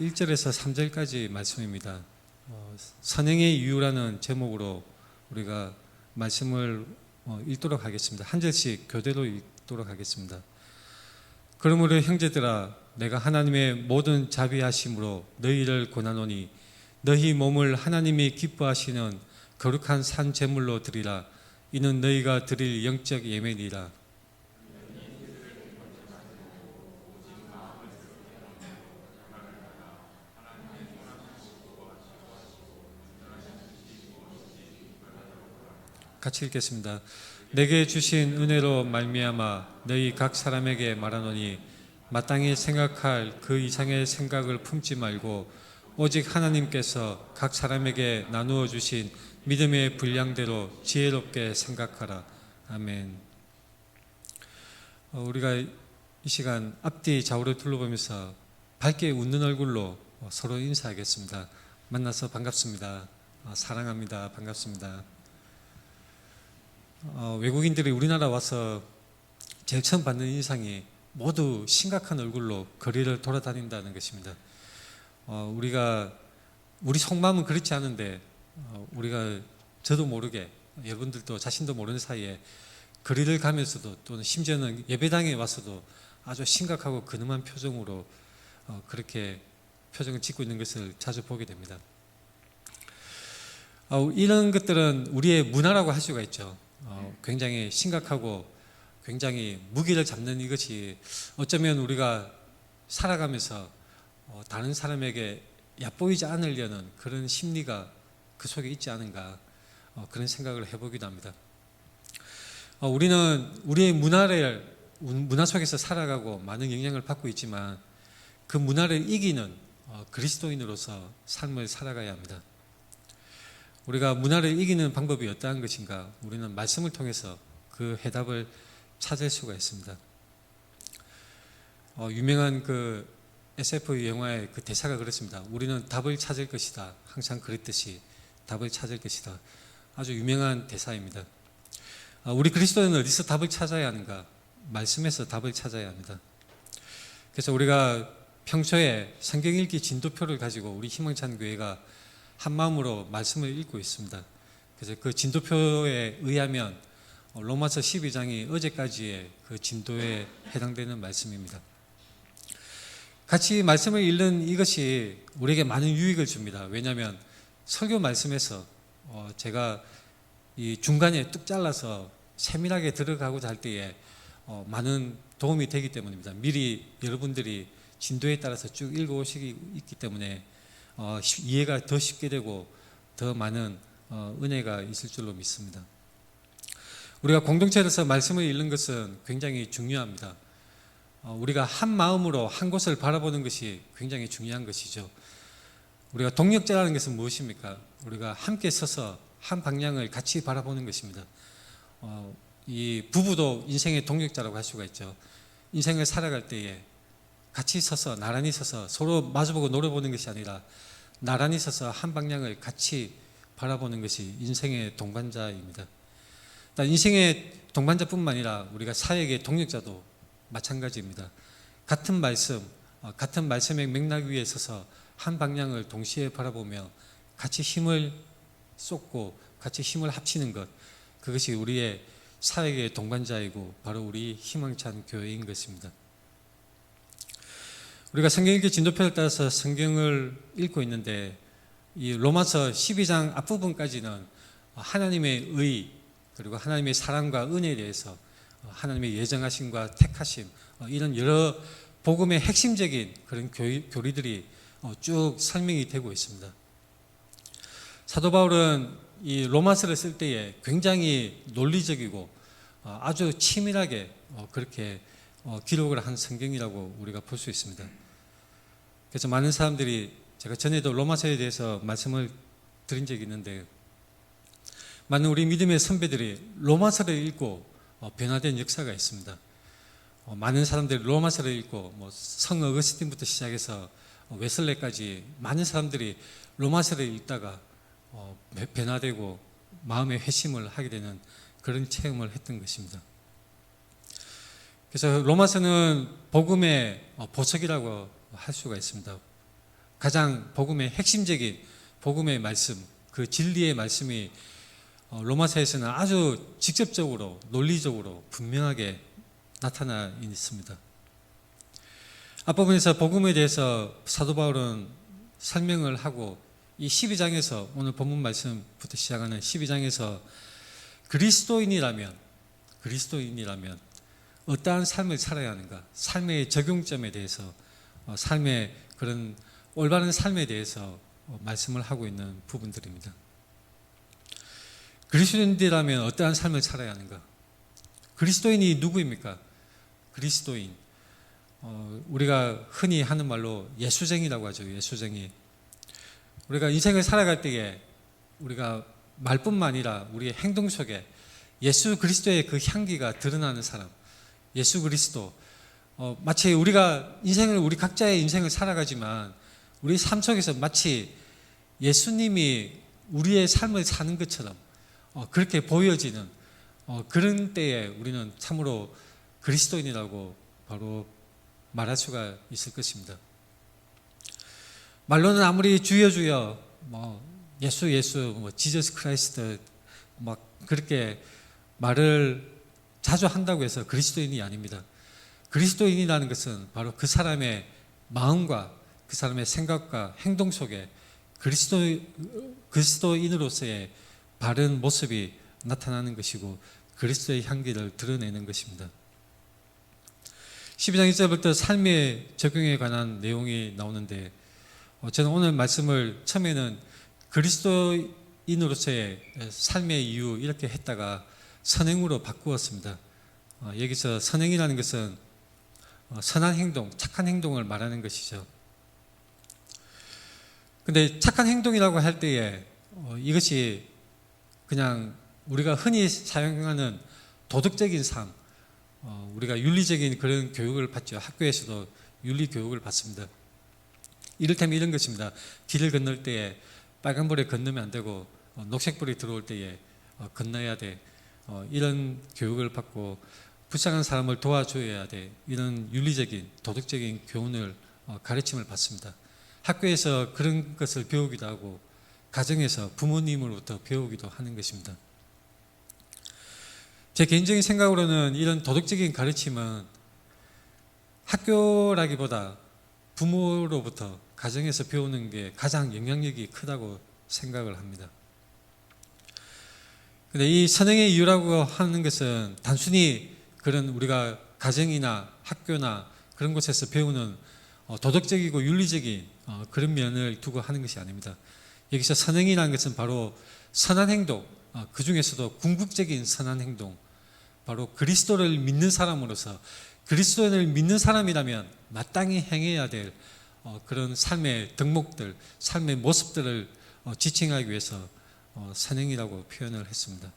1절에서 3절까지 말씀입니다. 선행의 이유라는 제목으로 우리가 말씀을 읽도록 하겠습니다. 한 절씩 교대로 읽도록 하겠습니다. 그러므로 형제들아, 내가 하나님의 모든 자비하심으로 너희를 권하노니 너희 몸을 하나님이 기뻐하시는 거룩한 산 제물로 드리라. 이는 너희가 드릴 영적 예배니라. 같이 읽겠습니다. 내게 주신 은혜로 말미암아 너희 각 사람에게 말하노니 마땅히 생각할 그 이상의 생각을 품지 말고 오직 하나님께서 각 사람에게 나누어 주신 믿음의 분량대로 지혜롭게 생각하라. 아멘. 우리가 이 시간 앞뒤 좌우를 둘러보면서 밝게 웃는 얼굴로 서로 인사하겠습니다. 만나서 반갑습니다. 사랑합니다. 반갑습니다. 외국인들이 우리나라 와서 제일 처음 받는 인상이 모두 심각한 얼굴로 거리를 돌아다닌다는 것입니다. 우리 속마음은 그렇지 않은데 우리가 저도 모르게 여러분들도 자신도 모르는 사이에 거리를 가면서도 또는 심지어는 예배당에 와서도 아주 심각하고 근엄한 표정으로 그렇게 표정을 짓고 있는 것을 자주 보게 됩니다. 이런 것들은 우리의 문화라고 할 수가 있죠. 굉장히 심각하고 굉장히 무기를 잡는 이것이 어쩌면 우리가 살아가면서 다른 사람에게 얕보이지 않으려는 그런 심리가 그 속에 있지 않은가 그런 생각을 해보기도 합니다. 우리는 우리의 문화 속에서 살아가고 많은 영향을 받고 있지만 그 문화를 이기는 그리스도인으로서 삶을 살아가야 합니다. 우리가 문화를 이기는 방법이 어떠한 것인가? 우리는 말씀을 통해서 그 해답을 찾을 수가 있습니다. 유명한 그 SF 영화의 그 대사가 그렇습니다. 우리는 답을 찾을 것이다. 항상 그랬듯이 답을 찾을 것이다. 아주 유명한 대사입니다. 우리 그리스도인은 어디서 답을 찾아야 하는가? 말씀에서 답을 찾아야 합니다. 그래서 우리가 평소에 성경 읽기 진도표를 가지고 우리 희망찬 교회가 한 마음으로 말씀을 읽고 있습니다. 그래서 그 진도표에 의하면 로마서 12장이 어제까지의 그 진도에 해당되는 말씀입니다. 같이 말씀을 읽는 이것이 우리에게 많은 유익을 줍니다. 왜냐하면 설교 말씀에서 제가 이 중간에 뚝 잘라서 세밀하게 들어가고자 할 때에 많은 도움이 되기 때문입니다. 미리 여러분들이 진도에 따라서 쭉 읽어오시기 있기 때문에 이해가 더 쉽게 되고 더 많은 은혜가 있을 줄로 믿습니다. 우리가 공동체에서 말씀을 읽는 것은 굉장히 중요합니다. 우리가 한 마음으로 한 곳을 바라보는 것이 굉장히 중요한 것이죠. 우리가 동력자라는 것은 무엇입니까? 우리가 함께 서서 한 방향을 같이 바라보는 것입니다. 이 부부도 인생의 동력자라고 할 수가 있죠. 인생을 살아갈 때에 같이 서서 나란히 서서 서로 마주보고 노려보는 것이 아니라 나란히 서서 한 방향을 같이 바라보는 것이 인생의 동반자입니다. 인생의 동반자뿐만 아니라 우리가 사역의 동력자도 마찬가지입니다. 같은 말씀, 같은 말씀의 맥락 위에 서서 한 방향을 동시에 바라보며 같이 힘을 쏟고 같이 힘을 합치는 것, 그것이 우리의 사역의 동반자이고 바로 우리 희망찬 교회인 것입니다. 우리가 성경 읽기 진도표를 따라서 성경을 읽고 있는데 이 로마서 12장 앞부분까지는 하나님의 의 그리고 하나님의 사랑과 은혜에 대해서 하나님의 예정하심과 택하심 이런 여러 복음의 핵심적인 그런 교리들이 쭉 설명이 되고 있습니다. 사도 바울은 이 로마서를 쓸 때에 굉장히 논리적이고 아주 치밀하게 그렇게 기록을 한 성경이라고 우리가 볼 수 있습니다. 그래서 많은 사람들이 제가 전에도 로마서에 대해서 말씀을 드린 적이 있는데 많은 우리 믿음의 선배들이 로마서를 읽고 변화된 역사가 있습니다. 많은 사람들이 로마서를 읽고 성 어거스틴부터 시작해서 웨슬레까지 많은 사람들이 로마서를 읽다가 변화되고 마음의 회심을 하게 되는 그런 체험을 했던 것입니다. 그래서 로마서는 복음의 보석이라고 할 수가 있습니다. 가장 복음의 핵심적인 복음의 말씀, 그 진리의 말씀이 로마서에서는 아주 직접적으로 논리적으로 분명하게 나타나 있습니다. 앞부분에서 복음에 대해서 사도 바울은 설명을 하고 이 12장에서 오늘 본문 말씀부터 시작하는 12장에서 그리스도인이라면 어떠한 삶을 살아야 하는가, 삶의 적용점에 대해서 삶의 그런 올바른 삶에 대해서 말씀을 하고 있는 부분들입니다. 그리스도인이라면 어떠한 삶을 살아야 하는가? 그리스도인이 누구입니까? 그리스도인, 우리가 흔히 하는 말로 예수쟁이라고 하죠. 예수쟁이. 우리가 인생을 살아갈 때에 우리가 말뿐만 아니라 우리의 행동 속에 예수 그리스도의 그 향기가 드러나는 사람, 예수 그리스도. 마치 우리가 우리 각자의 인생을 살아가지만 우리 삶 속에서 마치 예수님이 우리의 삶을 사는 것처럼 그렇게 보여지는 그런 때에 우리는 참으로 그리스도인이라고 바로 말할 수가 있을 것입니다. 말로는 아무리 주여 주여 예수 지저스 크라이스트 그렇게 말을 자주 한다고 해서 그리스도인이 아닙니다. 그리스도인이라는 것은 바로 그 사람의 마음과 그 사람의 생각과 행동 속에 그리스도인으로서의 바른 모습이 나타나는 것이고 그리스도의 향기를 드러내는 것입니다. 12장 1절부터 삶의 적용에 관한 내용이 나오는데 저는 오늘 말씀을 처음에는 그리스도인으로서의 삶의 이유 이렇게 했다가 선행으로 바꾸었습니다. 여기서 선행이라는 것은 선한 행동, 착한 행동을 말하는 것이죠. 근데 착한 행동이라고 할 때에 이것이 그냥 우리가 흔히 사용하는 도덕적인 삶, 우리가 윤리적인 그런 교육을 받죠. 학교에서도 윤리 교육을 받습니다. 이를테면 이런 것입니다. 길을 건널 때에 빨간불에 건너면 안 되고 녹색불이 들어올 때에 건너야 돼. 이런 교육을 받고 불쌍한 사람을 도와줘야 돼. 이런 윤리적인 도덕적인 교훈을 가르침을 받습니다. 학교에서 그런 것을 배우기도 하고 가정에서 부모님으로부터 배우기도 하는 것입니다. 제 개인적인 생각으로는 이런 도덕적인 가르침은 학교라기보다 부모로부터 가정에서 배우는 게 가장 영향력이 크다고 생각을 합니다. 근데 이 선행의 이유라고 하는 것은 단순히 그런 우리가 가정이나 학교나 그런 곳에서 배우는 도덕적이고 윤리적인 그런 면을 두고 하는 것이 아닙니다. 여기서 선행이라는 것은 바로 선한 행동, 그 중에서도 궁극적인 선한 행동, 바로 그리스도를 믿는 사람으로서 그리스도를 믿는 사람이라면 마땅히 행해야 될 그런 삶의 덕목들, 삶의 모습들을 지칭하기 위해서 선행이라고 표현을 했습니다.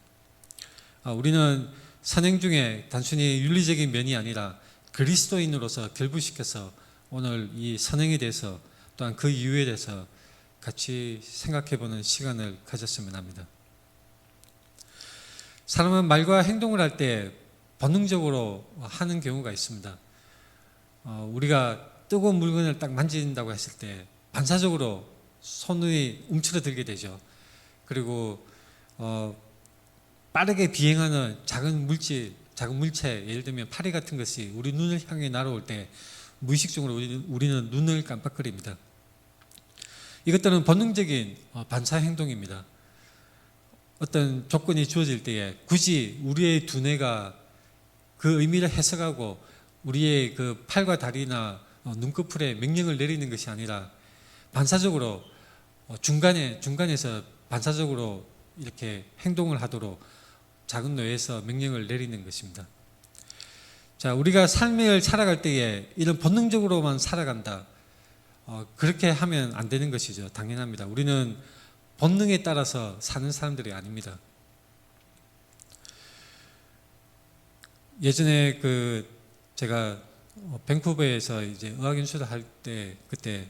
우리는 선행 중에 단순히 윤리적인 면이 아니라 그리스도인으로서 결부시켜서 오늘 이 선행에 대해서 또한 그 이유에 대해서 같이 생각해보는 시간을 가졌으면 합니다. 사람은 말과 행동을 할 때 본능적으로 하는 경우가 있습니다. 우리가 뜨거운 물건을 딱 만진다고 했을 때 반사적으로 손이 움츠러들게 되죠. 그리고 빠르게 비행하는 작은 물체, 예를 들면 파리 같은 것이 우리 눈을 향해 날아올 때 무의식적으로 우리는 눈을 깜빡거립니다. 이것들은 본능적인 반사 행동입니다. 어떤 조건이 주어질 때에 굳이 우리의 두뇌가 그 의미를 해석하고 우리의 그 팔과 다리나 눈꺼풀에 명령을 내리는 것이 아니라 반사적으로 중간에서 반사적으로 이렇게 행동을 하도록 작은 뇌에서 명령을 내리는 것입니다. 자, 우리가 삶을 살아갈 때에 이런 본능적으로만 살아간다. 그렇게 하면 안 되는 것이죠. 당연합니다. 우리는 본능에 따라서 사는 사람들이 아닙니다. 예전에 제가 밴쿠버에서 이제 의학연수를 할 때 그때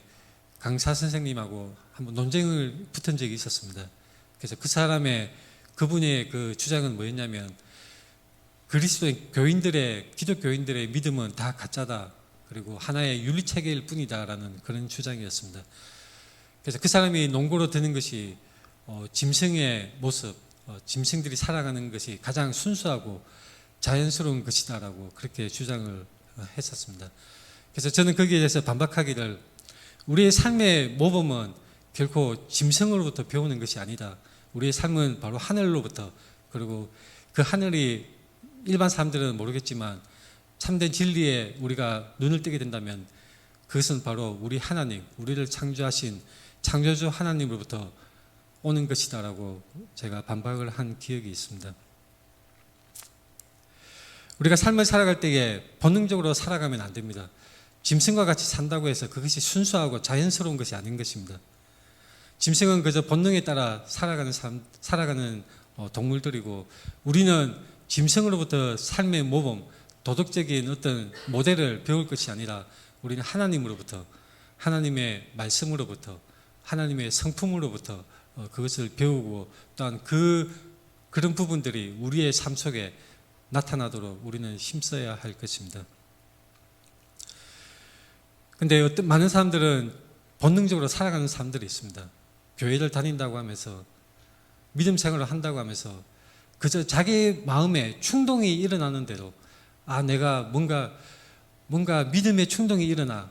강사 선생님하고 한번 논쟁을 붙은 적이 있었습니다. 그래서 그분의 그 주장은 뭐였냐면 그리스도의 기독 교인들의 믿음은 다 가짜다. 그리고 하나의 윤리체계일 뿐이다라는 그런 주장이었습니다. 그래서 그 사람이 농고로 드는 것이 짐승의 모습, 짐승들이 살아가는 것이 가장 순수하고 자연스러운 것이다라고 그렇게 주장을 했었습니다. 그래서 저는 거기에 대해서 반박하기를, 우리의 삶의 모범은 결코 짐승으로부터 배우는 것이 아니다. 우리의 삶은 바로 하늘로부터, 그리고 그 하늘이 일반 사람들은 모르겠지만 참된 진리에 우리가 눈을 뜨게 된다면 그것은 바로 우리 하나님, 우리를 창조하신 창조주 하나님으로부터 오는 것이다라고 제가 반박을 한 기억이 있습니다. 우리가 삶을 살아갈 때에 본능적으로 살아가면 안 됩니다. 짐승과 같이 산다고 해서 그것이 순수하고 자연스러운 것이 아닌 것입니다. 짐승은 그저 본능에 따라 살아가는 동물들이고, 우리는 짐승으로부터 삶의 모범, 도덕적인 어떤 모델을 배울 것이 아니라 우리는 하나님으로부터, 하나님의 말씀으로부터, 하나님의 성품으로부터 그것을 배우고, 또한 그런 부분들이 우리의 삶 속에 나타나도록 우리는 힘써야 할 것입니다. 근데 많은 사람들은 본능적으로 살아가는 사람들이 있습니다. 교회를 다닌다고 하면서, 믿음 생활을 한다고 하면서 그저 자기 마음에 충동이 일어나는 대로, 내가 뭔가 믿음의 충동이 일어나,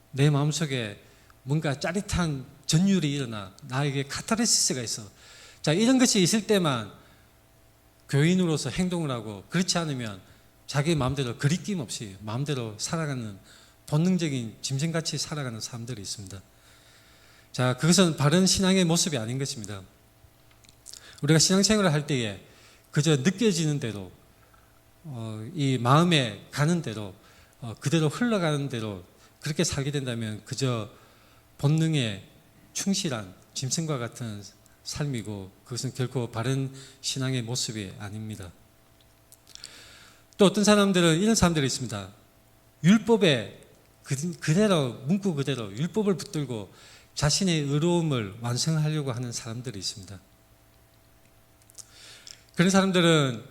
내 마음속에 뭔가 짜릿한 전율이 일어나, 나에게 카타르시스가 있어. 자, 이런 것이 있을 때만 교인으로서 행동을 하고, 그렇지 않으면 자기 마음대로 거리낌 없이 마음대로 살아가는 본능적인 짐승같이 살아가는 사람들이 있습니다. 자, 그것은 바른 신앙의 모습이 아닌 것입니다. 우리가 신앙생활을 할 때에 그저 느껴지는 대로, 이 마음에 가는 대로, 그대로 흘러가는 대로 그렇게 살게 된다면 그저 본능에 충실한 짐승과 같은 삶이고, 그것은 결코 바른 신앙의 모습이 아닙니다. 또 어떤 사람들은 이런 사람들이 있습니다. 율법에 그대로, 문구 그대로 율법을 붙들고 자신의 의로움을 완성하려고 하는 사람들이 있습니다. 그런 사람들은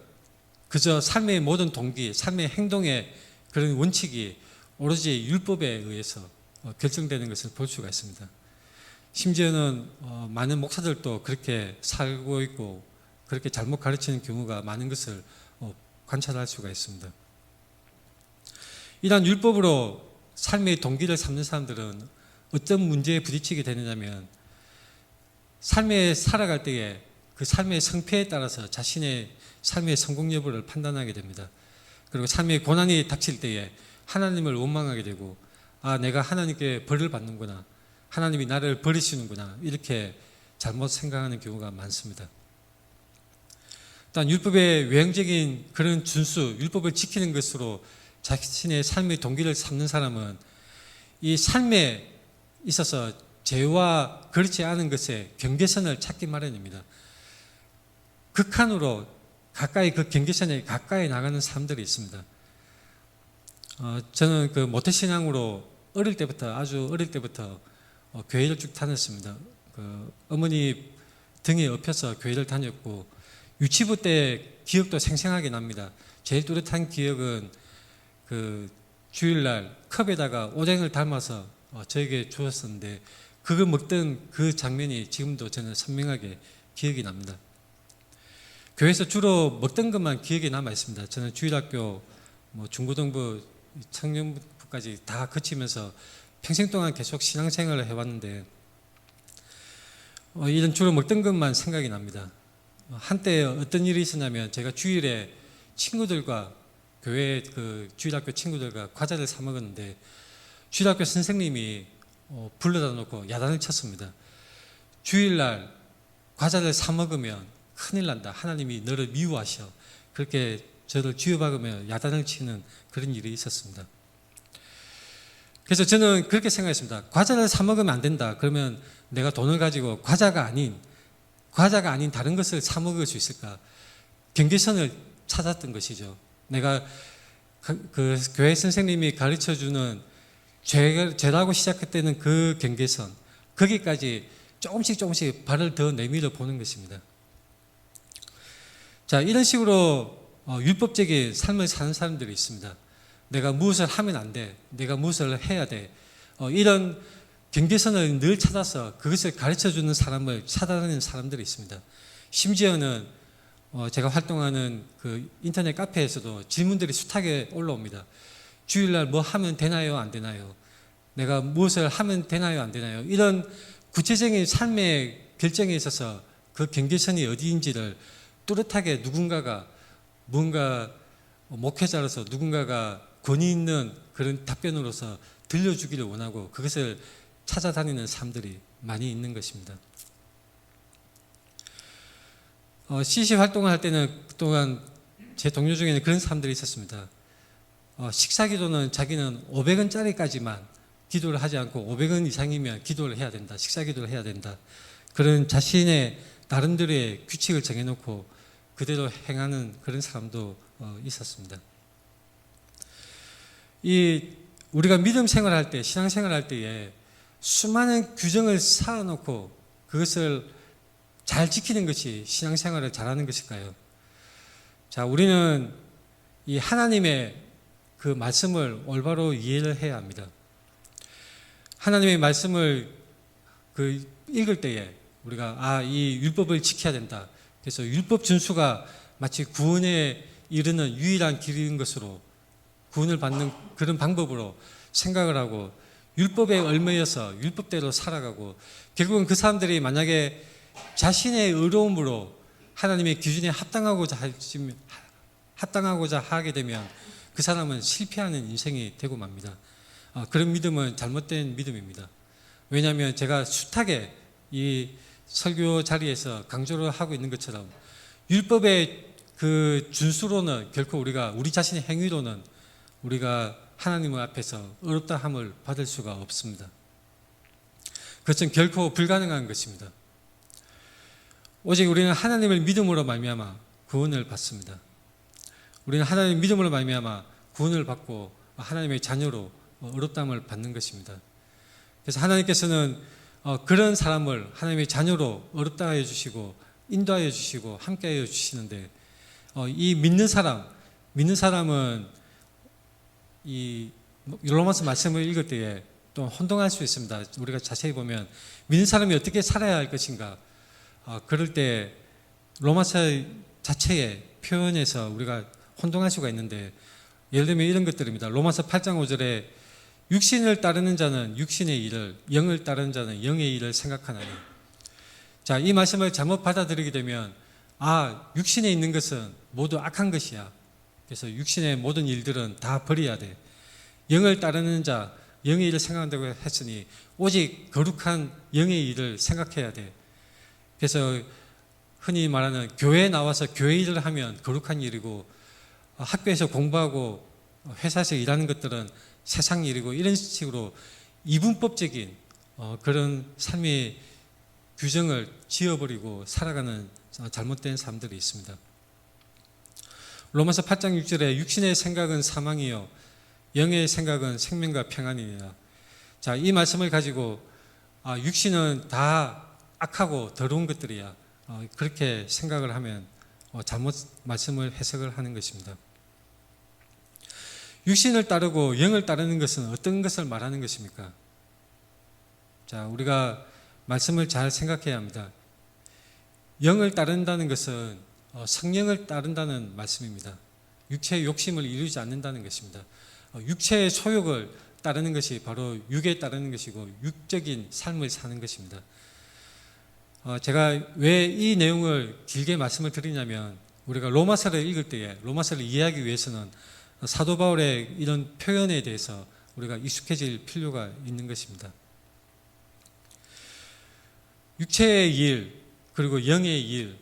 그저 삶의 모든 동기, 삶의 행동의 그런 원칙이 오로지 율법에 의해서 결정되는 것을 볼 수가 있습니다. 심지어는 많은 목사들도 그렇게 살고 있고 그렇게 잘못 가르치는 경우가 많은 것을 관찰할 수가 있습니다. 이러한 율법으로 삶의 동기를 삼는 사람들은 어떤 문제에 부딪히게 되느냐면, 삶에 살아갈 때에 그 삶의 성패에 따라서 자신의 삶의 성공 여부를 판단하게 됩니다. 그리고 삶의 고난이 닥칠 때에 하나님을 원망하게 되고, 내가 하나님께 벌을 받는구나, 하나님이 나를 버리시는구나, 이렇게 잘못 생각하는 경우가 많습니다. 또한 율법의 외형적인 그런 준수, 율법을 지키는 것으로 자신의 삶의 동기를 삼는 사람은 이 삶에 있어서 죄와 그렇지 않은 것에 경계선을 찾기 마련입니다. 극한으로 가까이, 그 경계선에 가까이 나가는 사람들이 있습니다. 저는 그 모태신앙으로 아주 어릴 때부터 교회를 쭉 다녔습니다. 어머니 등에 업혀서 교회를 다녔고, 유치부 때 기억도 생생하게 납니다. 제일 뚜렷한 기억은 주일날 컵에다가 오뎅을 담아서 저에게 주었었는데, 그거 먹던 그 장면이 지금도 저는 선명하게 기억이 납니다. 교회에서 주로 먹던 것만 기억에 남아 있습니다. 저는 주일학교, 중고등부, 청년부까지 다 거치면서 평생 동안 계속 신앙생활을 해왔는데, 이런 주로 먹던 것만 생각이 납니다. 한때 어떤 일이 있었냐면, 제가 주일에 친구들과, 교회 주일학교 친구들과 과자를 사 먹었는데, 주일학교 선생님이 불러다 놓고 야단을 쳤습니다. 주일날 과자를 사 먹으면 큰일 난다, 하나님이 너를 미워하셔, 그렇게 저를 쥐어박으며 야단을 치는 그런 일이 있었습니다. 그래서 저는 그렇게 생각했습니다. 과자를 사 먹으면 안 된다. 그러면 내가 돈을 가지고 과자가 아닌 다른 것을 사 먹을 수 있을까? 경계선을 찾았던 것이죠. 내가 그 교회 선생님이 가르쳐주는 죄라고 시작했다는 그 경계선, 거기까지 조금씩 발을 더 내밀어 보는 것입니다. 자, 이런 식으로 율법적인 삶을 사는 사람들이 있습니다. 내가 무엇을 하면 안 돼, 내가 무엇을 해야 돼, 이런 경계선을 늘 찾아서 그것을 가르쳐주는 사람을 찾아다니는 사람들이 있습니다. 심지어는 제가 활동하는 그 인터넷 카페에서도 질문들이 숱하게 올라옵니다. 주일날 뭐 하면 되나요? 안 되나요? 내가 무엇을 하면 되나요? 안 되나요? 이런 구체적인 삶의 결정에 있어서 그 경계선이 어디인지를 뚜렷하게 누군가가 뭔가 목회자로서 누군가가 권위 있는 그런 답변으로서 들려주기를 원하고 그것을 찾아다니는 사람들이 많이 있는 것입니다. CC 활동을 할 때는 그동안 제 동료 중에는 그런 사람들이 있었습니다. 식사 기도는 자기는 500원짜리까지만 기도를 하지 않고 500원 이상이면 기도를 해야 된다. 식사 기도를 해야 된다. 그런 자신의 나름대로의 규칙을 정해놓고 그대로 행하는 그런 사람도 있었습니다. 우리가 믿음 생활할 때, 신앙 생활할 때에 수많은 규정을 쌓아놓고 그것을 잘 지키는 것이 신앙생활을 잘하는 것일까요? 자, 우리는 이 하나님의 그 말씀을 올바로 이해를 해야 합니다. 하나님의 말씀을 읽을 때에 우리가 이 율법을 지켜야 된다. 그래서 율법 준수가 마치 구원에 이르는 유일한 길인 것으로 구원을 받는 그런 방법으로 생각을 하고 율법에 얽매여서 율법대로 살아가고 결국은 그 사람들이 만약에 자신의 의로움으로 하나님의 기준에 합당하고자 하게 되면 그 사람은 실패하는 인생이 되고 맙니다. 그런 믿음은 잘못된 믿음입니다. 왜냐하면 제가 숱하게 이 설교 자리에서 강조를 하고 있는 것처럼 율법의 그 준수로는 결코 우리 자신의 행위로는 우리가 하나님 앞에서 어렵다함을 받을 수가 없습니다. 그것은 결코 불가능한 것입니다. 오직 우리는 하나님을 믿음으로 말미암아 구원을 받습니다. 우리는 하나님의 믿음으로 말미암아 구원을 받고 하나님의 자녀로 어렵다함을 받는 것입니다. 그래서 하나님께서는 그런 사람을 하나님의 자녀로 어렵다 하여 주시고 인도하여 주시고 함께하여 주시는데 이 믿는 사람은 이 로마서 말씀을 읽을 때에 또 혼동할 수 있습니다. 우리가 자세히 보면 믿는 사람이 어떻게 살아야 할 것인가 그럴 때 로마서 자체의 표현에서 우리가 혼동할 수가 있는데 예를 들면 이런 것들입니다. 로마서 8장 5절에 육신을 따르는 자는 육신의 일을, 영을 따르는 자는 영의 일을 생각하나니. 자, 이 말씀을 잘못 받아들이게 되면 육신에 있는 것은 모두 악한 것이야. 그래서 육신의 모든 일들은 다 버려야 돼. 영을 따르는 자, 영의 일을 생각한다고 했으니 오직 거룩한 영의 일을 생각해야 돼. 그래서 흔히 말하는 교회에 나와서 교회 일을 하면 거룩한 일이고 학교에서 공부하고 회사에서 일하는 것들은 세상 일이고 이런 식으로 이분법적인 그런 삶의 규정을 지어버리고 살아가는 잘못된 사람들이 있습니다. 로마서 8장 6절에 육신의 생각은 사망이요 영의 생각은 생명과 평안이니라. 자, 이 말씀을 가지고 육신은 다 악하고 더러운 것들이야. 그렇게 생각을 하면 잘못 말씀을 해석을 하는 것입니다. 육신을 따르고 영을 따르는 것은 어떤 것을 말하는 것입니까? 자, 우리가 말씀을 잘 생각해야 합니다. 영을 따른다는 것은 성령을 따른다는 말씀입니다. 육체의 욕심을 이루지 않는다는 것입니다. 육체의 소욕을 따르는 것이 바로 육에 따르는 것이고 육적인 삶을 사는 것입니다. 제가 왜 이 내용을 길게 말씀을 드리냐면 우리가 로마서를 읽을 때에 로마서를 이해하기 위해서는 사도 바울의 이런 표현에 대해서 우리가 익숙해질 필요가 있는 것입니다. 육체의 일 그리고 영의 일,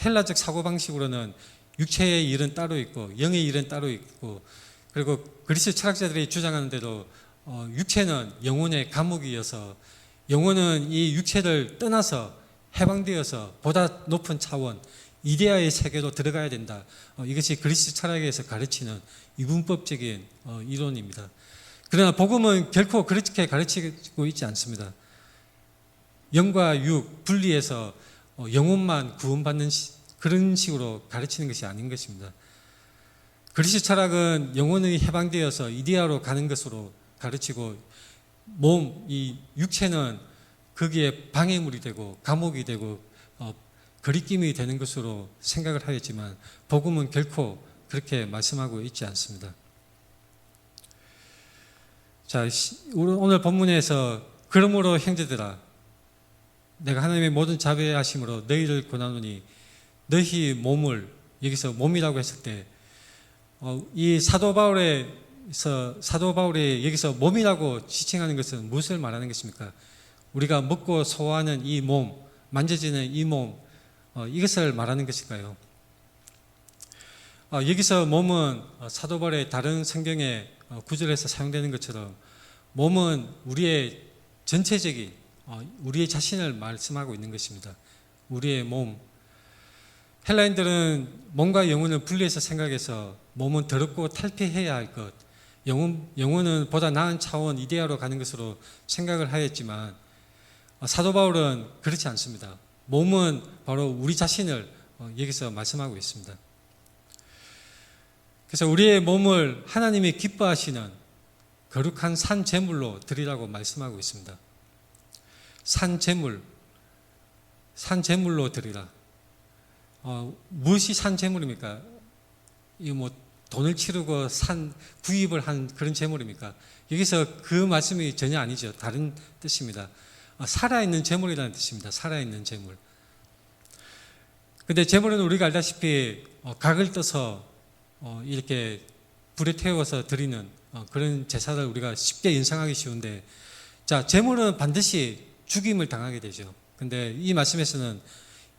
헬라적 사고방식으로는 육체의 일은 따로 있고 영의 일은 따로 있고 그리고 그리스 철학자들이 주장하는 대로 육체는 영혼의 감옥이어서 영혼은 이 육체를 떠나서 해방되어서 보다 높은 차원 이데아의 세계로 들어가야 된다. 이것이 그리스 철학에서 가르치는 이분법적인 이론입니다. 그러나 복음은 결코 그렇게 가르치고 있지 않습니다. 영과 육 분리해서 영혼만 구원받는 그런 식으로 가르치는 것이 아닌 것입니다. 그리스 철학은 영혼이 해방되어서 이데아로 가는 것으로 가르치고 몸, 이 육체는 거기에 방해물이 되고 감옥이 되고 거리낌이 되는 것으로 생각을 하겠지만 복음은 결코 그렇게 말씀하고 있지 않습니다. 자, 오늘 본문에서 그러므로 형제들아 내가 하나님의 모든 자비하심으로 너희를 권하노니 너희 몸을 여기서 몸이라고 했을 때 이 사도 바울이 여기서 몸이라고 지칭하는 것은 무엇을 말하는 것입니까? 우리가 먹고 소화하는 이 몸, 만져지는 이 몸, 이것을 말하는 것일까요? 여기서 몸은 사도 바울의 다른 성경의 구절에서 사용되는 것처럼 몸은 우리의 전체적인 우리의 자신을 말씀하고 있는 것입니다. 우리의 몸. 헬라인들은 몸과 영혼을 분리해서 생각해서 몸은 더럽고 탈피해야 할 것, 영혼은 보다 나은 차원 이데아로 가는 것으로 생각을 하였지만 사도 바울은 그렇지 않습니다. 몸은 바로 우리 자신을 여기서 말씀하고 있습니다. 그래서 우리의 몸을 하나님이 기뻐하시는 거룩한 산 제물로 드리라고 말씀하고 있습니다. 산 제물로 드리라. 무엇이 산 제물입니까? 이 뭐 돈을 치르고 구입을 한 그런 제물입니까? 여기서 그 말씀이 전혀 아니죠. 다른 뜻입니다. 살아있는 제물이라는 뜻입니다. 살아있는 제물. 근데 제물은 우리가 알다시피 각을 떠서 이렇게 불에 태워서 드리는 그런 제사를 우리가 쉽게 연상하기 쉬운데, 자, 제물은 반드시 죽임을 당하게 되죠. 근데 이 말씀에서는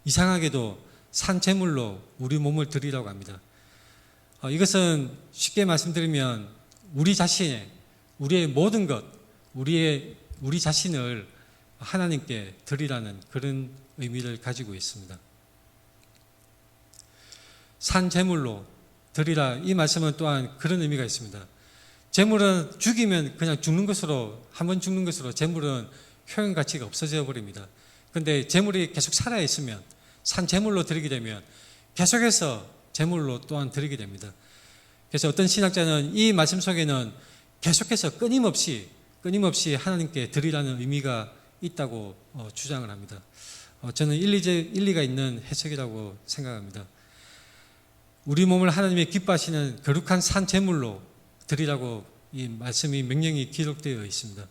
이상하게도 산 제물로 우리 몸을 드리라고 합니다. 이것은 쉽게 말씀드리면 우리 자신의, 우리의 모든 것, 우리 자신을 하나님께 드리라는 그런 의미를 가지고 있습니다. 산 제물로 드리라, 이 말씀은 또한 그런 의미가 있습니다. 제물은 죽이면 그냥 죽는 것으로, 한번 죽는 것으로 제물은 효용 가치가 없어져 버립니다. 그런데 제물이 계속 살아있으면, 산 제물로 드리게 되면 계속해서 제물로 또한 드리게 됩니다. 그래서 어떤 신학자는 이 말씀 속에는 계속해서 끊임없이 하나님께 드리라는 의미가 있다고 주장을 합니다. 저는 일리가 있는 해석이라고 생각합니다. 우리 몸을 하나님이 기뻐하시는 거룩한 산 제물로 드리라고 이 말씀이, 명령이 기록되어 있습니다.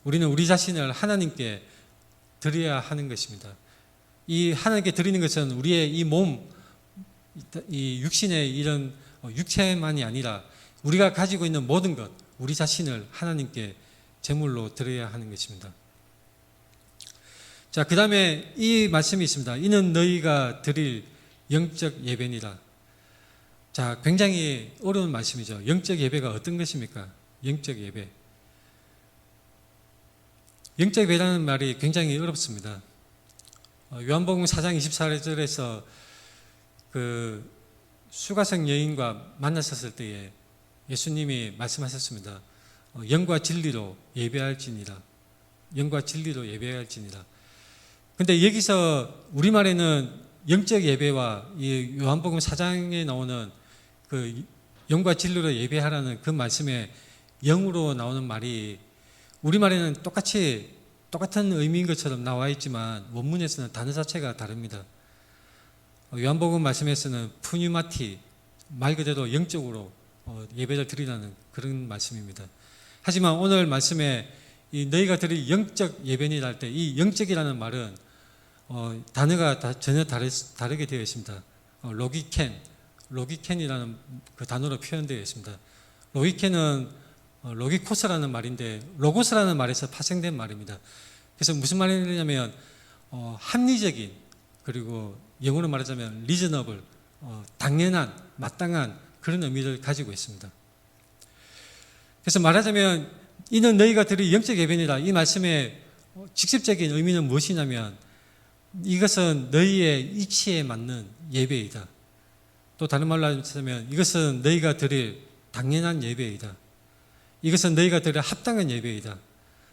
우리는 우리 자신을 하나님께 드려야 하는 것입니다. 이 하나님께 드리는 것은 우리의 이 몸, 이 육신의 이런 육체만이 아니라 우리가 가지고 있는 모든 것, 우리 자신을 하나님께 제물로 드려야 하는 것입니다. 자, 그 다음에 이 말씀이 있습니다. 이는 너희가 드릴 영적 예배니라. 자, 굉장히 어려운 말씀이죠. 영적 예배가 어떤 것입니까? 영적 예배. 영적 예배라는 말이 굉장히 어렵습니다. 요한복음 4장 24절에서 그 수가성 여인과 만났었을 때에 예수님이 말씀하셨습니다. 영과 진리로 예배할지니라. 영과 진리로 예배할지니라. 근데 여기서 우리말에는 영적 예배와 이 요한복음 4장에 나오는 그 영과 진리로 예배하라는 그 말씀에 영으로 나오는 말이 우리말에는 똑같은 의미인 것처럼 나와 있지만 원문에서는 단어 자체가 다릅니다. 요한복음 말씀에서는 푸뉴마티, 말 그대로 영적으로 예배를 드리라는 그런 말씀입니다. 하지만 오늘 말씀에 이 너희가 드릴 영적 예배니라 할 때 이 영적이라는 말은 단어가 전혀 다르게 되어 있습니다. 로기켄이라는 그 단어로 표현되어 있습니다. 로기켄은 로기코스라는 말인데 로고스라는 말에서 파생된 말입니다. 그래서 무슨 말이냐면 합리적인, 그리고 영어로 말하자면 reasonable, 당연한, 마땅한 그런 의미를 가지고 있습니다. 그래서 말하자면 이는 너희가 드릴 영적 예배니라, 이 말씀의 직접적인 의미는 무엇이냐면 이것은 너희의 이치에 맞는 예배이다. 또 다른 말로 하자면 이것은 너희가 드릴 당연한 예배이다. 이것은 너희가 드릴 합당한 예배이다.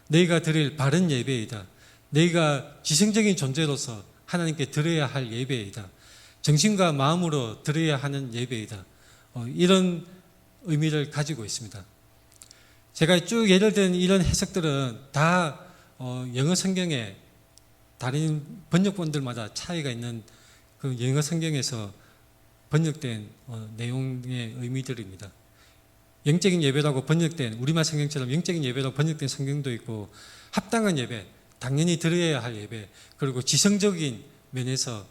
너희가 드릴 바른 예배이다. 너희가 지성적인 존재로서 하나님께 드려야 할 예배이다. 정신과 마음으로 드려야 하는 예배이다. 이런 의미를 가지고 있습니다. 제가 쭉 예를 든 이런 해석들은 다 영어 성경에 다른 번역본들마다 차이가 있는 그 영어 성경에서 번역된 내용의 의미들입니다. 영적인 예배라고 번역된 우리말 성경처럼 영적인 예배로 번역된 성경도 있고, 합당한 예배, 당연히 드려야 할 예배, 그리고 지성적인 면에서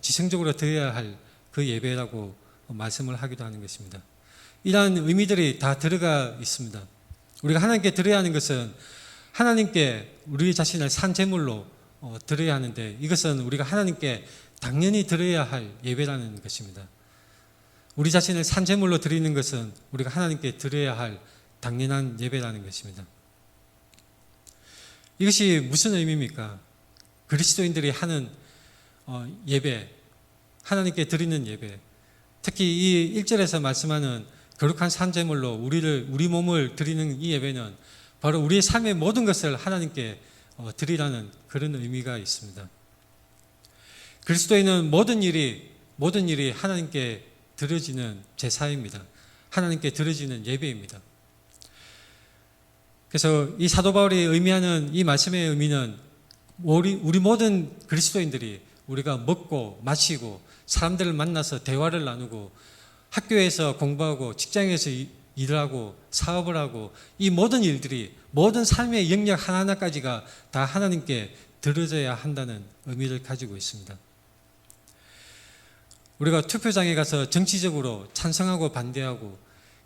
지성적으로 드려야 할 그 예배라고 말씀을 하기도 하는 것입니다. 이러한 의미들이 다 들어가 있습니다. 우리가 하나님께 드려야 하는 것은 하나님께 우리 자신을 산 제물로 드려야 하는데, 이것은 우리가 하나님께 당연히 드려야 할 예배라는 것입니다. 우리 자신을 산 제물로 드리는 것은 우리가 하나님께 드려야 할 당연한 예배라는 것입니다. 이것이 무슨 의미입니까? 그리스도인들이 하는 예배, 하나님께 드리는 예배, 특히 이 1절에서 말씀하는 거룩한 산 제물로 우리 몸을 드리는 이 예배는 바로 우리의 삶의 모든 것을 하나님께 드리라는 그런 의미가 있습니다. 그리스도인은 모든 일이 하나님께 드려지는 제사입니다. 하나님께 드려지는 예배입니다. 그래서 이 사도 바울이 의미하는 이 말씀의 의미는 우리 모든 그리스도인들이 우리가 먹고 마시고 사람들을 만나서 대화를 나누고 학교에서 공부하고 직장에서 일을 하고 사업을 하고 이 모든 일들이, 모든 삶의 영역 하나하나까지가 다 하나님께 드려져야 한다는 의미를 가지고 있습니다. 우리가 투표장에 가서 정치적으로 찬성하고 반대하고,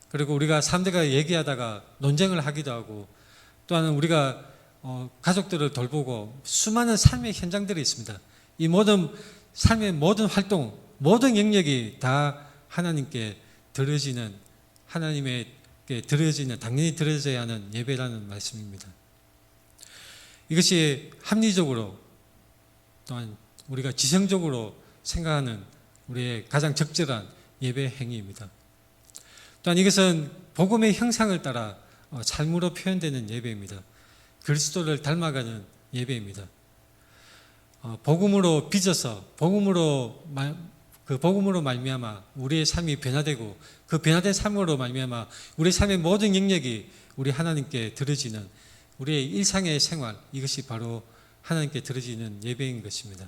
그리고 우리가 사람들과 얘기하다가 논쟁을 하기도 하고, 또한 우리가 가족들을 돌보고 수많은 삶의 현장들이 있습니다. 이 모든 삶의 모든 활동, 모든 영역이 다 하나님께 드려지는, 하나님께 드려지는, 당연히 드려져야 하는 예배라는 말씀입니다. 이것이 합리적으로, 또한 우리가 지성적으로 생각하는 우리의 가장 적절한 예배 행위입니다. 또한 이것은 복음의 형상을 따라 삶으로 표현되는 예배입니다. 그리스도를 닮아가는 예배입니다. 복음으로 빚어서 복음으로 말미암아 우리의 삶이 변화되고, 그 변화된 삶으로 말미암아 우리의 삶의 모든 영역이 우리 하나님께 드려지는 우리의 일상의 생활, 이것이 바로 하나님께 드려지는 예배인 것입니다.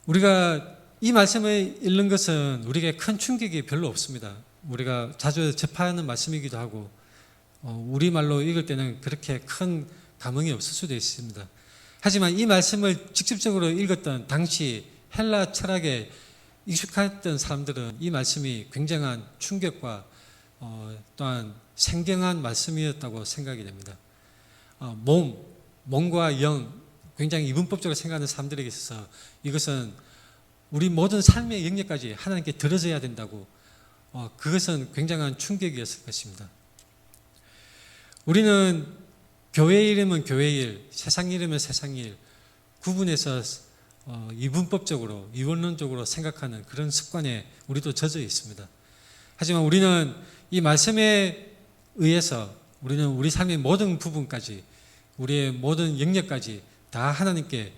우리가 이 말씀을 읽는 것은 우리에게 큰 충격이 별로 없습니다. 우리가 자주 접하는 말씀이기도 하고, 우리말로 읽을 때는 그렇게 큰 감흥이 없을 수도 있습니다. 하지만 이 말씀을 직접적으로 읽었던 당시 헬라 철학에 익숙했던 사람들은 이 말씀이 굉장한 충격과 또한 생경한 말씀이었다고 생각이 됩니다. 몸과 영, 굉장히 이분법적으로 생각하는 사람들에게 있어서 이것은 우리 모든 삶의 영역까지 하나님께 드려져야 된다고, 그것은 굉장한 충격이었을 것입니다. 우리는 교회 이름은 교회 일, 세상 이름은 세상 일, 구분해서 이분법적으로, 이원론적으로 생각하는 그런 습관에 우리도 젖어 있습니다. 하지만 우리는 이 말씀에 의해서 우리는 우리 삶의 모든 부분까지, 우리의 모든 영역까지 다 하나님께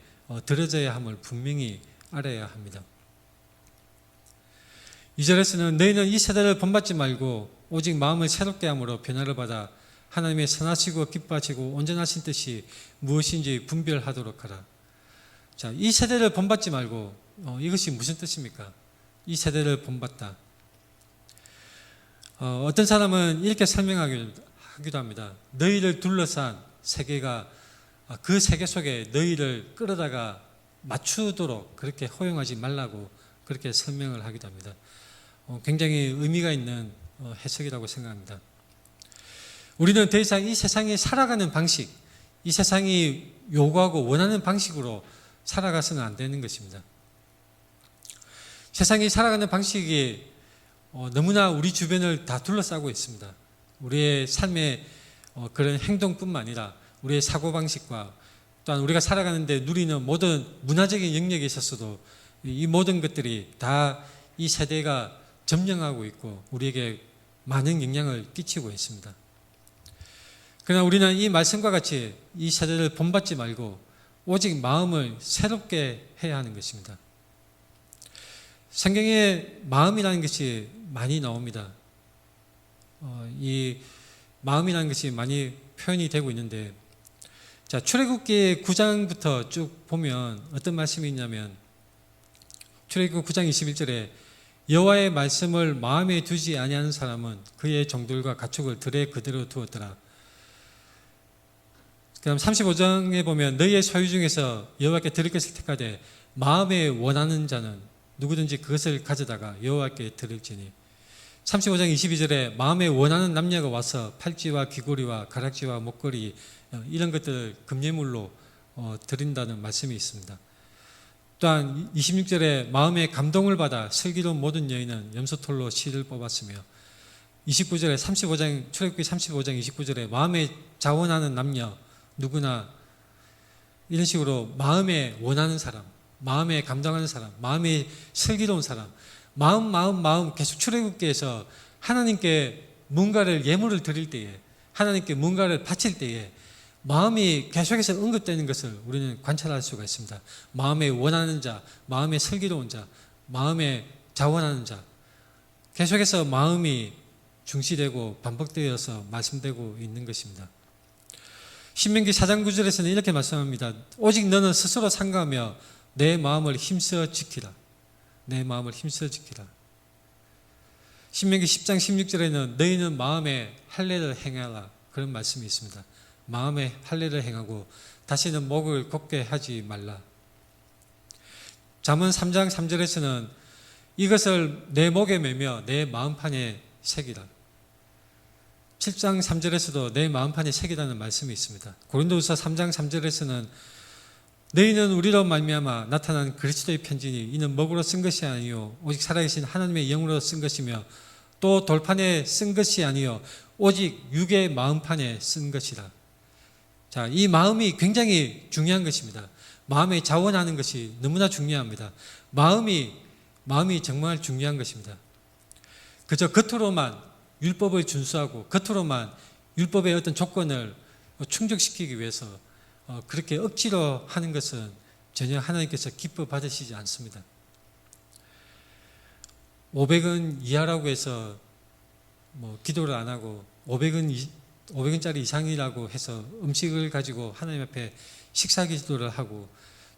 드려져야 함을 분명히 알아야 합니다. 2절에서는 너희는 이 세대를 본받지 말고 오직 마음을 새롭게 함으로 변화를 받아 하나님의 선하시고 기뻐하시고 온전하신 뜻이 무엇인지 분별하도록 하라. 자, 이 세대를 본받지 말고, 이것이 무슨 뜻입니까? 이 세대를 본받다. 어떤 사람은 이렇게 설명하기도 합니다. 너희를 둘러싼 세계가 그 세계 속에 너희를 끌어다가 맞추도록 그렇게 허용하지 말라고 그렇게 설명을 하기도 합니다. 굉장히 의미가 있는 해석이라고 생각합니다. 우리는 더 이상 이 세상이 살아가는 방식, 이 세상이 요구하고 원하는 방식으로 살아가서는 안 되는 것입니다. 세상이 살아가는 방식이 너무나 우리 주변을 다 둘러싸고 있습니다. 우리의 삶의 그런 행동뿐만 아니라 우리의 사고방식과 또한 우리가 살아가는데 누리는 모든 문화적인 영역에 있어서도 이 모든 것들이 다 이 세대가 점령하고 있고 우리에게 많은 영향을 끼치고 있습니다. 그러나 우리는 이 말씀과 같이 이 세대를 본받지 말고 오직 마음을 새롭게 해야 하는 것입니다. 성경에 마음이라는 것이 많이 나옵니다. 이 마음이라는 것이 많이 표현이 되고 있는데, 자, 출애굽기 9장부터 쭉 보면 어떤 말씀이 있냐면, 출애굽기 9장 21절에 여호와의 말씀을 마음에 두지 아니하는 사람은 그의 종들과 가축을 들에 그대로 두었더라. 그다음 35장에 보면 너희의 소유 중에서 여호와께 드릴 것을 택하되 마음에 원하는 자는 누구든지 그것을 가져다가 여호와께 드릴지니. 35장 22절에 마음에 원하는 남녀가 와서 팔찌와 귀고리와 가락지와 목걸이 이런 것들을 금예물로 드린다는 말씀이 있습니다. 또한 26절에 마음에 감동을 받아 슬기로운 모든 여인은 염소털로 실을 뽑았으며, 29절에 출애굽기 35장 29절에 마음에 자원하는 남녀 누구나, 이런 식으로 마음에 원하는 사람, 마음에 감동하는 사람, 마음에 슬기로운 사람, 마음 계속 출애굽기에서 하나님께 뭔가를 예물을 드릴 때에, 하나님께 뭔가를 바칠 때에 마음이 계속해서 언급되는 것을 우리는 관찰할 수가 있습니다. 마음에 원하는 자, 마음에 슬기로운 자, 마음에 자원하는 자, 계속해서 마음이 중시되고 반복되어서 말씀되고 있는 것입니다. 신명기 4장 9절에서는 이렇게 말씀합니다. 오직 너는 스스로 상가하며 내 마음을 힘써 지키라. 내 마음을 힘써 지키라. 신명기 10장 16절에는 너희는 마음에 할례를 행하라. 그런 말씀이 있습니다. 마음에 할례를 행하고 다시는 목을 곱게 하지 말라. 잠언 3장 3절에서는 이것을 내 목에 매며 내 마음판에 새기라. 7장 3절에서도 내 마음판에 새기라는 말씀이 있습니다. 고린도후서 3장 3절에서는 너희는 우리로 말미암아 나타난 그리스도의 편지니 이는 먹으로 쓴 것이 아니요 오직 살아계신 하나님의 영으로 쓴 것이며 또 돌판에 쓴 것이 아니요 오직 육의 마음판에 쓴 것이라. 자, 이 마음이 굉장히 중요한 것입니다. 마음에 자원하는 것이 너무나 중요합니다. 마음이 정말 중요한 것입니다. 그저 겉으로만 율법을 준수하고 겉으로만 율법의 어떤 조건을 충족시키기 위해서 그렇게 억지로 하는 것은 전혀 하나님께서 기뻐 받으시지 않습니다. 500원 이하라고 해서 기도를 안 하고 500원짜리 이상이라고 해서 음식을 가지고 하나님 앞에 식사 기도를 하고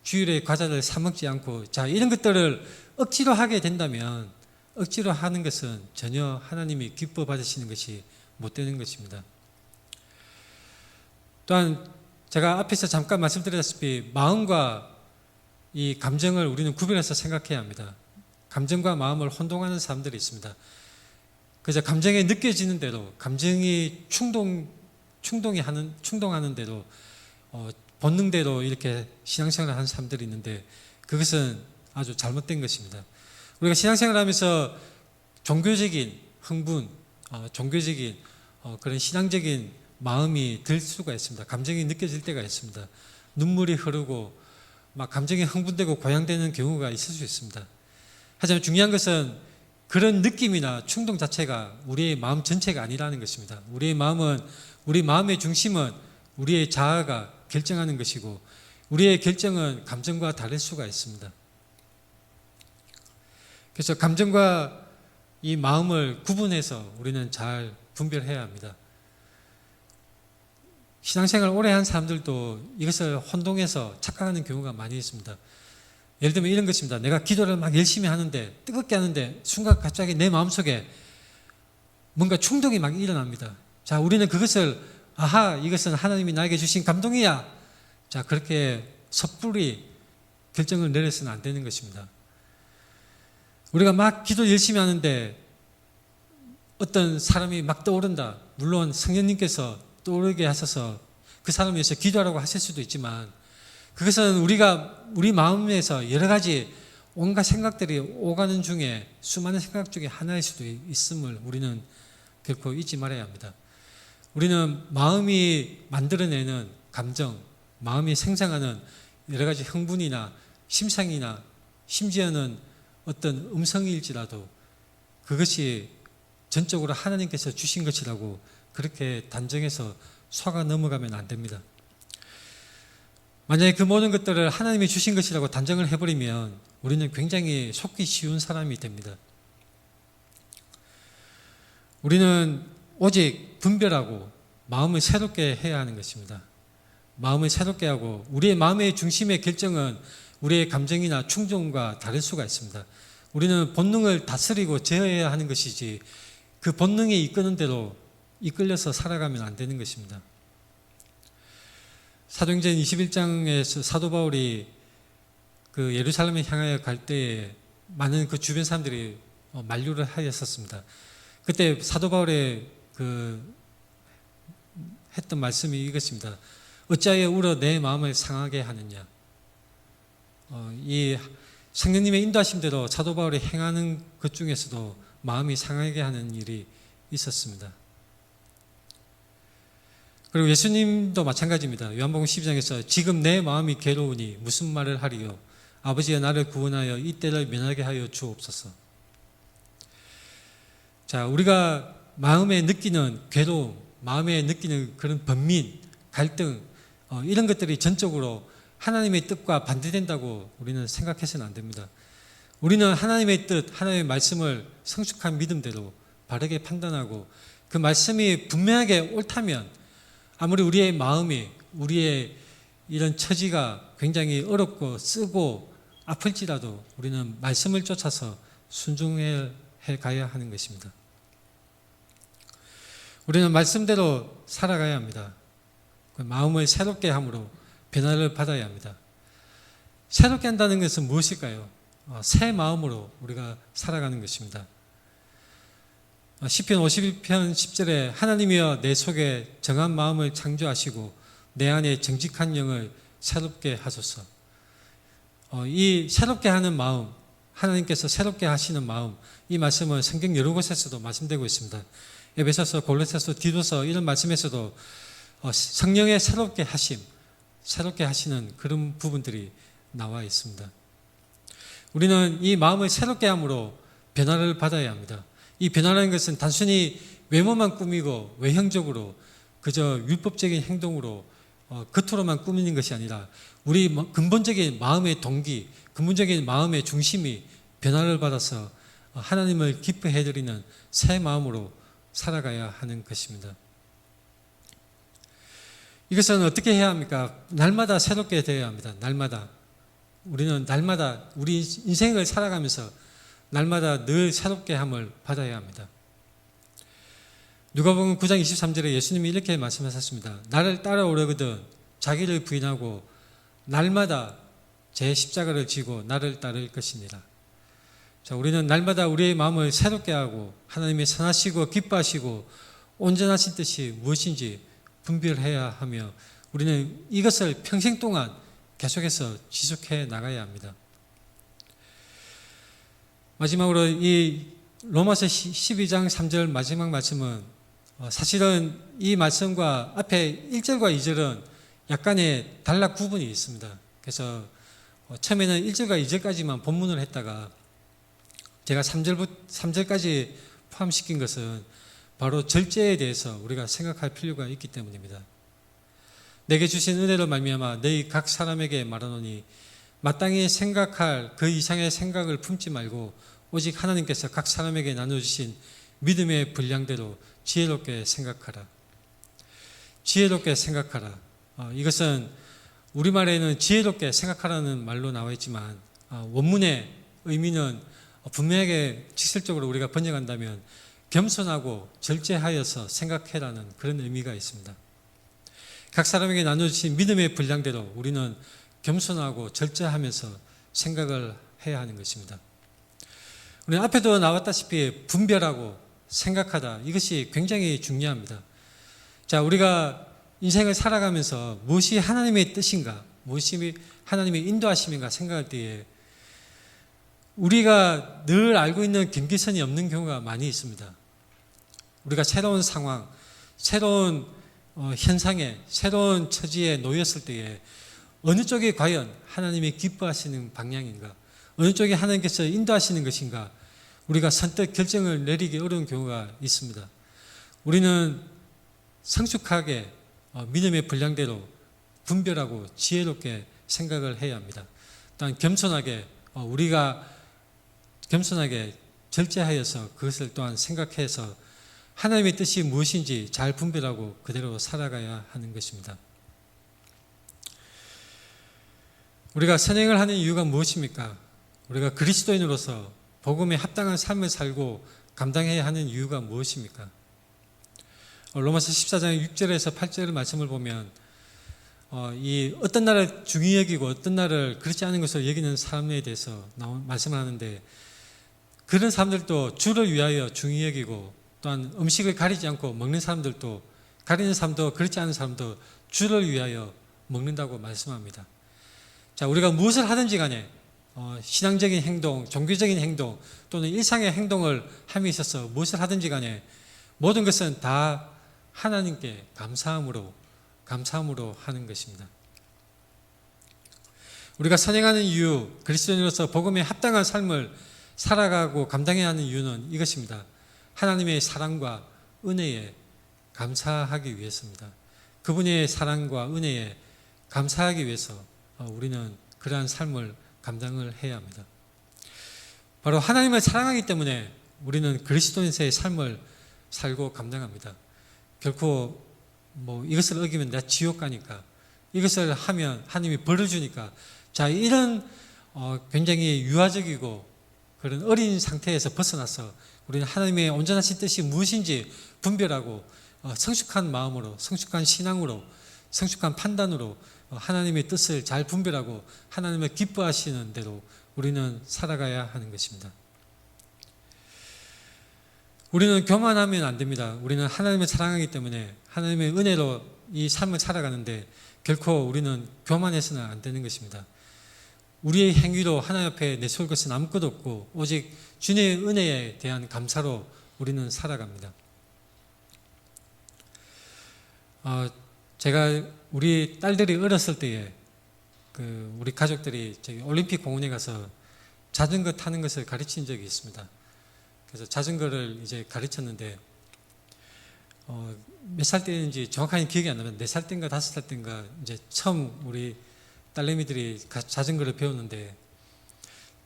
주일에 과자를 사 먹지 않고, 자, 이런 것들을 억지로 하게 된다면 억지로 하는 것은 전혀 하나님이 기뻐 받으시는 것이 못 되는 것입니다. 또한 제가 앞에서 잠깐 말씀드렸다시피 마음과 이 감정을 우리는 구별해서 생각해야 합니다. 감정과 마음을 혼동하는 사람들이 있습니다. 그래서 감정에 느껴지는 대로, 감정이 충동하는 대로, 본능대로 이렇게 신앙생활을 하는 사람들이 있는데 그것은 아주 잘못된 것입니다. 우리가 신앙생활을 하면서 종교적인 흥분, 종교적인 그런 신앙적인 마음이 들 수가 있습니다. 감정이 느껴질 때가 있습니다. 눈물이 흐르고 막 감정이 흥분되고 고양되는 경우가 있을 수 있습니다. 하지만 중요한 것은 그런 느낌이나 충동 자체가 우리의 마음 전체가 아니라는 것입니다. 우리 마음의 중심은 우리의 자아가 결정하는 것이고 우리의 결정은 감정과 다를 수가 있습니다. 그래서 감정과 이 마음을 구분해서 우리는 잘 분별해야 합니다. 신앙생활 오래 한 사람들도 이것을 혼동해서 착각하는 경우가 많이 있습니다. 예를 들면 이런 것입니다. 내가 기도를 막 열심히 하는데, 뜨겁게 하는데 순간 갑자기 내 마음속에 뭔가 충동이 막 일어납니다. 자, 우리는 그것을 이것은 하나님이 나에게 주신 감동이야. 자, 그렇게 섣불리 결정을 내려서는 안 되는 것입니다. 우리가 막 기도 열심히 하는데 어떤 사람이 막 떠오른다. 물론 성령님께서 떠오르게 하셔서 그 사람을 위해서 기도하라고 하실 수도 있지만 그것은 우리 마음에서 여러 가지 온갖 생각들이 오가는 중에 수많은 생각 중에 하나일 수도 있음을 우리는 결코 잊지 말아야 합니다. 우리는 마음이 만들어내는 감정, 마음이 생성하는 여러 가지 흥분이나 심상이나 심지어는 어떤 음성일지라도 그것이 전적으로 하나님께서 주신 것이라고 그렇게 단정해서 속아 넘어가면 안 됩니다. 만약에 그 모든 것들을 하나님이 주신 것이라고 단정을 해버리면 우리는 굉장히 속기 쉬운 사람이 됩니다. 우리는 오직 분별하고 마음을 새롭게 해야 하는 것입니다. 마음을 새롭게 하고 우리의 마음의 중심의 결정은 우리의 감정이나 충동과 다를 수가 있습니다. 우리는 본능을 다스리고 제어해야 하는 것이지 그 본능에 이끄는 대로 이끌려서 살아가면 안 되는 것입니다. 사도행전 21장에서 사도 바울이 그 예루살렘을 향하여 갈 때에 많은 그 주변 사람들이 만류를 하였었습니다. 그때 사도 바울의 했던 말씀이 이것입니다. 어찌하여 울어 내 마음을 상하게 하느냐. 이 성령님의 인도하심대로 사도 바울이 행하는 것 중에서도 마음이 상하게 하는 일이 있었습니다. 그리고 예수님도 마찬가지입니다. 요한복음 12장에서 지금 내 마음이 괴로우니 무슨 말을 하리요. 아버지여 나를 구원하여 이 때를 면하게 하여 주옵소서. 자, 우리가 마음에 느끼는 괴로움, 마음에 느끼는 그런 번민, 갈등, 이런 것들이 전적으로 하나님의 뜻과 반대된다고 우리는 생각해서는 안 됩니다. 우리는 하나님의 뜻, 하나님의 말씀을 성숙한 믿음대로 바르게 판단하고 그 말씀이 분명하게 옳다면 아무리 우리의 마음이, 우리의 이런 처지가 굉장히 어렵고 쓰고 아플지라도 우리는 말씀을 쫓아서 순종해 가야 하는 것입니다. 우리는 말씀대로 살아가야 합니다. 마음을 새롭게 함으로 변화를 받아야 합니다. 새롭게 한다는 것은 무엇일까요? 새 마음으로 우리가 살아가는 것입니다. 시편 51편 10절에 하나님이여 내 속에 정한 마음을 창조하시고 내 안에 정직한 영을 새롭게 하소서. 이 새롭게 하는 마음, 하나님께서 새롭게 하시는 마음, 이 말씀은 성경 여러 곳에서도 말씀되고 있습니다. 에베소서, 골로새서, 디도서 이런 말씀에서도 성령의 새롭게 하심, 새롭게 하시는 그런 부분들이 나와 있습니다. 우리는 이 마음을 새롭게 함으로 변화를 받아야 합니다. 이 변화라는 것은 단순히 외모만 꾸미고 외형적으로 그저 율법적인 행동으로 겉으로만 꾸미는 것이 아니라 우리 근본적인 마음의 동기, 근본적인 마음의 중심이 변화를 받아서 하나님을 기뻐해 드리는 새 마음으로 살아가야 하는 것입니다. 이것은 어떻게 해야 합니까? 날마다 새롭게 되어야 합니다. 날마다. 우리는 날마다 우리 인생을 살아가면서 날마다 늘 새롭게 함을 받아야 합니다. 누가복음 9장 23절에 예수님이 이렇게 말씀하셨습니다. 나를 따라오려거든 자기를 부인하고 날마다 제 십자가를 지고 나를 따를 것이니라. 자, 우리는 날마다 우리의 마음을 새롭게 하고 하나님의 선하시고 기뻐하시고 온전하신 뜻이 무엇인지 분별해야 하며 우리는 이것을 평생 동안 계속해서 지속해 나가야 합니다. 마지막으로 이 로마서 12장 3절 마지막 말씀은 사실은 이 말씀과 앞에 1절과 2절은 약간의 단락 구분이 있습니다. 그래서 처음에는 1절과 2절까지만 본문을 했다가 제가 3절까지 포함시킨 것은 바로 절제에 대해서 우리가 생각할 필요가 있기 때문입니다. 내게 주신 은혜로 말미암아 너희 각 사람에게 말하노니 마땅히 생각할 그 이상의 생각을 품지 말고 오직 하나님께서 각 사람에게 나눠주신 믿음의 분량대로 지혜롭게 생각하라. 지혜롭게 생각하라. 이것은 우리말에는 지혜롭게 생각하라는 말로 나와 있지만 원문의 의미는 분명하게 직설적으로 우리가 번역한다면 겸손하고 절제하여서 생각해라는 그런 의미가 있습니다. 각 사람에게 나눠주신 믿음의 분량대로 우리는 겸손하고 절제하면서 생각을 해야 하는 것입니다. 우리 앞에도 나왔다시피 분별하고 생각하다, 이것이 굉장히 중요합니다. 자, 우리가 인생을 살아가면서 무엇이 하나님의 뜻인가, 무엇이 하나님의 인도하심인가 생각할 때에 우리가 늘 알고 있는 경계선이 없는 경우가 많이 있습니다. 우리가 새로운 상황, 새로운 현상에, 새로운 처지에 놓였을 때에 어느 쪽이 과연 하나님이 기뻐하시는 방향인가, 어느 쪽이 하나님께서 인도하시는 것인가, 우리가 선뜻 결정을 내리기 어려운 경우가 있습니다. 우리는 성숙하게 믿음의 분량대로 분별하고 지혜롭게 생각을 해야 합니다. 또한 겸손하게 우리가 겸손하게 절제하여서 그것을 또한 생각해서 하나님의 뜻이 무엇인지 잘 분별하고 그대로 살아가야 하는 것입니다. 우리가 선행을 하는 이유가 무엇입니까? 우리가 그리스도인으로서 복음에 합당한 삶을 살고 감당해야 하는 이유가 무엇입니까? 로마서 14장 6절에서 8절 말씀을 보면 이 어떤 날을 중히 여기고 어떤 날을 그렇지 않은 것을 여기는 사람에 대해서 말씀을 하는데, 그런 사람들도 주를 위하여 중히 여기고 또한 음식을 가리지 않고 먹는 사람들도, 가리는 사람도 그렇지 않은 사람도 주를 위하여 먹는다고 말씀합니다. 자, 우리가 무엇을 하든지 간에 신앙적인 행동, 종교적인 행동 또는 일상의 행동을 함에 있어서 무엇을 하든지 간에 모든 것은 다 하나님께 감사함으로 하는 것입니다. 우리가 선행하는 이유, 그리스도인으로서 복음에 합당한 삶을 살아가고 감당해야 하는 이유는 이것입니다. 하나님의 사랑과 은혜에 감사하기 위해서입니다. 그분의 사랑과 은혜에 감사하기 위해서 우리는 그러한 삶을 감당을 해야 합니다. 바로 하나님을 사랑하기 때문에 우리는 그리스도인의 삶을 살고 감당합니다. 결코 이것을 어기면 내가 지옥 가니까, 이것을 하면 하나님이 벌을 주니까, 자, 이런 굉장히 유아적이고 그런 어린 상태에서 벗어나서 우리는 하나님의 온전하신 뜻이 무엇인지 분별하고 성숙한 마음으로, 성숙한 신앙으로, 성숙한 판단으로 하나님의 뜻을 잘 분별하고 하나님을 기뻐하시는 대로 우리는 살아가야 하는 것입니다. 우리는 교만하면 안 됩니다. 우리는 하나님을 사랑하기 때문에 하나님의 은혜로 이 삶을 살아가는데 결코 우리는 교만해서는 안 되는 것입니다. 우리의 행위로 하나님 앞에 내세울 것은 아무것도 없고 오직 주님의 은혜에 대한 감사로 우리는 살아갑니다. 제가 우리 딸들이 어렸을 때에 우리 가족들이 저기 올림픽 공원에 가서 자전거 타는 것을 가르친 적이 있습니다. 그래서 자전거를 이제 가르쳤는데 몇 살 때인지 정확하게 기억이 안 나면 4살 때인가 5살 때인가 이제 처음 우리 딸내미들이 자전거를 배우는데,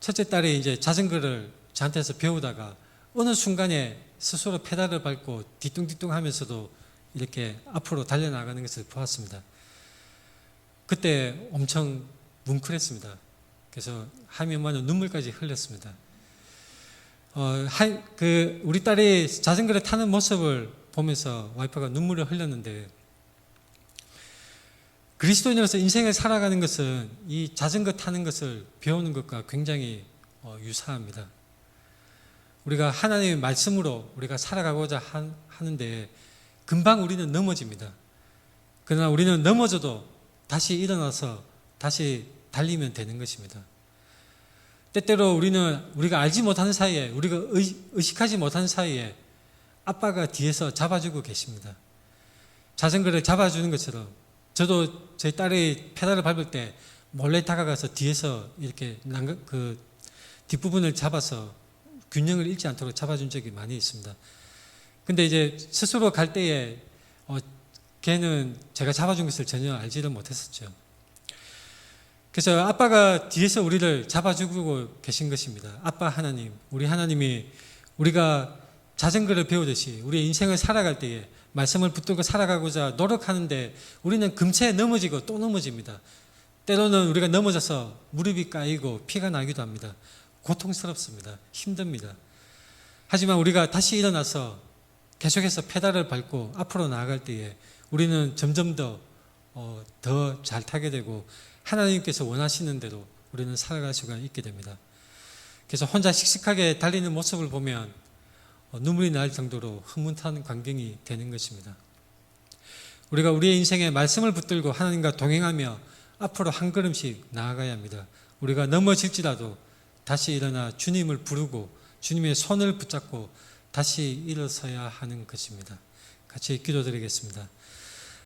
첫째 딸이 이제 자전거를 저한테서 배우다가 어느 순간에 스스로 페달을 밟고 뒤뚱뒤뚱 하면서도 이렇게 앞으로 달려나가는 것을 보았습니다. 그때 엄청 뭉클했습니다. 그래서 하미 엄마는 눈물까지 흘렸습니다. 우리 딸이 자전거를 타는 모습을 보면서 와이프가 눈물을 흘렸는데, 그리스도인으로서 인생을 살아가는 것은 이 자전거 타는 것을 배우는 것과 굉장히 유사합니다. 우리가 하나님의 말씀으로 우리가 살아가고자 하는데 금방 우리는 넘어집니다. 그러나 우리는 넘어져도 다시 일어나서 다시 달리면 되는 것입니다. 때때로 우리가 알지 못하는 사이에, 우리가 의식하지 못하는 사이에 아빠가 뒤에서 잡아주고 계십니다. 자전거를 잡아주는 것처럼 저도 제 딸의 페달을 밟을 때 몰래 다가가서 뒤에서 이렇게 그 뒷부분을 잡아서 균형을 잃지 않도록 잡아준 적이 많이 있습니다. 근데 이제 스스로 갈 때에 걔는 제가 잡아준 것을 전혀 알지를 못했었죠. 그래서 아빠가 뒤에서 우리를 잡아주고 계신 것입니다. 아빠 하나님, 우리 하나님이 우리가 자전거를 배우듯이 우리의 인생을 살아갈 때에 말씀을 붙들고 살아가고자 노력하는데 우리는 금세 넘어지고 또 넘어집니다. 때로는 우리가 넘어져서 무릎이 까이고 피가 나기도 합니다. 고통스럽습니다. 힘듭니다. 하지만 우리가 다시 일어나서 계속해서 페달을 밟고 앞으로 나아갈 때에 우리는 점점 더 잘 타게 되고 하나님께서 원하시는 대로 우리는 살아갈 수가 있게 됩니다. 그래서 혼자 씩씩하게 달리는 모습을 보면 눈물이 날 정도로 흐뭇한 광경이 되는 것입니다. 우리가 우리의 인생에 말씀을 붙들고 하나님과 동행하며 앞으로 한 걸음씩 나아가야 합니다. 우리가 넘어질지라도 다시 일어나 주님을 부르고 주님의 손을 붙잡고 다시 일어서야 하는 것입니다. 같이 기도드리겠습니다.